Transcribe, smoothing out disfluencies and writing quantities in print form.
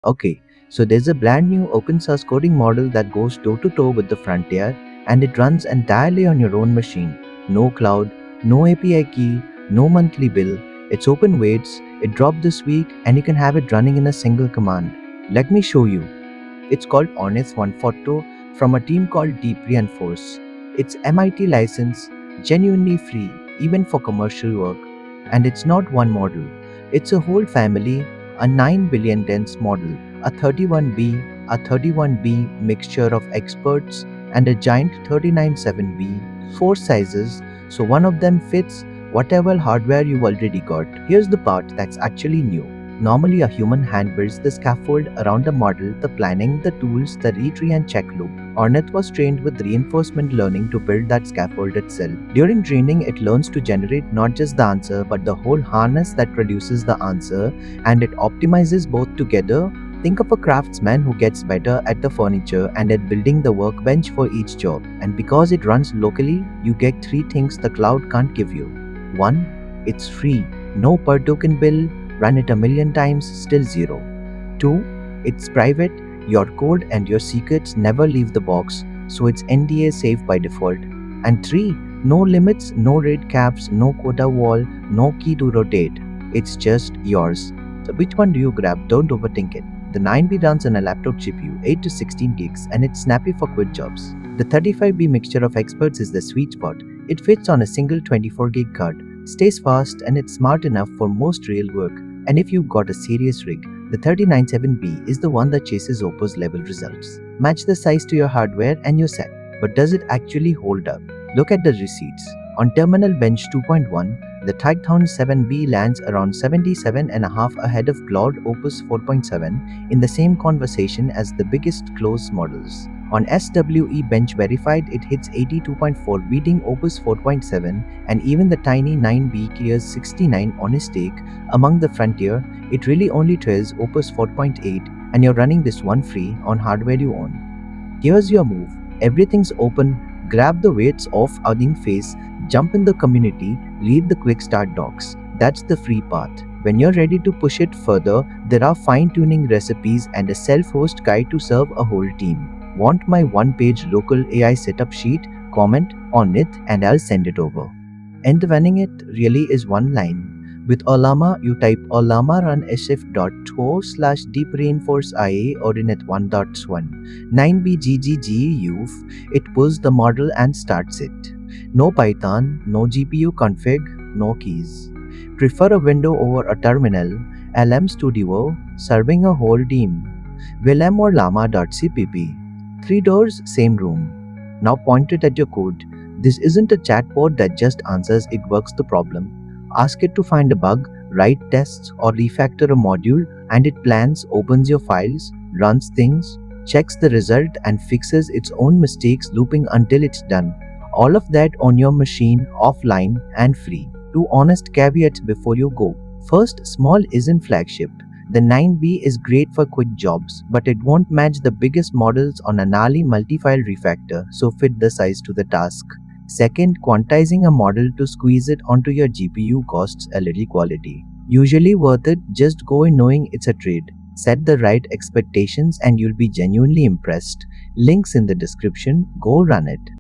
Okay, so there's a brand new open source coding model that goes toe to toe with the frontier, and it runs entirely on your own machine. No cloud, no API key, no monthly bill. It's open weights, it dropped this week, and you can have it running in a single command. Let me show you. It's called Ornith 1.0 from a team called Deep Reinforce. It's MIT license, genuinely free, even for commercial work. And it's not one model. It's a whole family, a 9 billion dense model, a 31B, a 31B mixture of experts, and a giant 39.7B, four sizes, so one of them fits whatever hardware you've already got. Here's the part that's actually new. Normally, a human hand builds the scaffold around a model, the planning, the tools, the retree and check loop. Ornith was trained with reinforcement learning to build that scaffold itself. During training, it learns to generate not just the answer, but the whole harness that produces the answer, and it optimizes both together. Think of a craftsman who gets better at the furniture and at building the workbench for each job. And because it runs locally, you get three things the cloud can't give you. 1. It's free, no per token bill. Run it a million times, still zero. 2. It's private, your code and your secrets never leave the box, so it's NDA safe by default. And 3. No limits, no rate caps, no quota wall, no key to rotate. It's just yours. So which one do you grab? Don't overthink it. The 9B runs on a laptop GPU, 8 to 16 gigs, and it's snappy for quick jobs. The 35B mixture of experts is the sweet spot. It fits on a single 24 gig card, stays fast, and it's smart enough for most real work. And if you've got a serious rig, the 39.7B is the one that chases Opus level results. Match the size to your hardware and you're set. But does it actually hold up? Look at the receipts. On Terminal Bench 2.1, the Titan 7B lands around 77.5 ahead of Claude Opus 4.7 in the same conversation as the biggest closed models. On SWE Bench Verified, it hits 82.4, beating Opus 4.7, and even the tiny 9B clears 69 on his take. Among the frontier, it really only trails Opus 4.8, and you're running this one free on hardware you own. Here's your move. Everything's open. Grab the weights off Adin face, jump in the community, read the quick start docs. That's the free path. When you're ready to push it further, there are fine-tuning recipes and a self-host guide to serve a whole team. Want my one-page local AI setup sheet? Comment on it and I'll send it over. And running it really is one line. With Ollama, you type Ollama run sf.to/deep reinforce IA Ornith 1.1 9BGGGEUF. It pulls the model and starts it. No Python, no GPU config, no keys. Prefer a window over a terminal. LM Studio, serving a whole team. Willem or llama.cpp. 3 doors, same room. Now point it at your code. This isn't a chatbot that just answers, it works the problem. Ask it to find a bug, write tests, or refactor a module, and it plans, opens your files, runs things, checks the result, and fixes its own mistakes, looping until it's done. All of that on your machine, offline, and free. 2 honest caveats before you go. First, small isn't flagship. The 9B is great for quick jobs, but it won't match the biggest models on a gnarly multi-file refactor, so fit the size to the task. Second, quantizing a model to squeeze it onto your GPU costs a little quality. Usually worth it, just go in knowing it's a trade. Set the right expectations and you'll be genuinely impressed. Links in the description, go run it.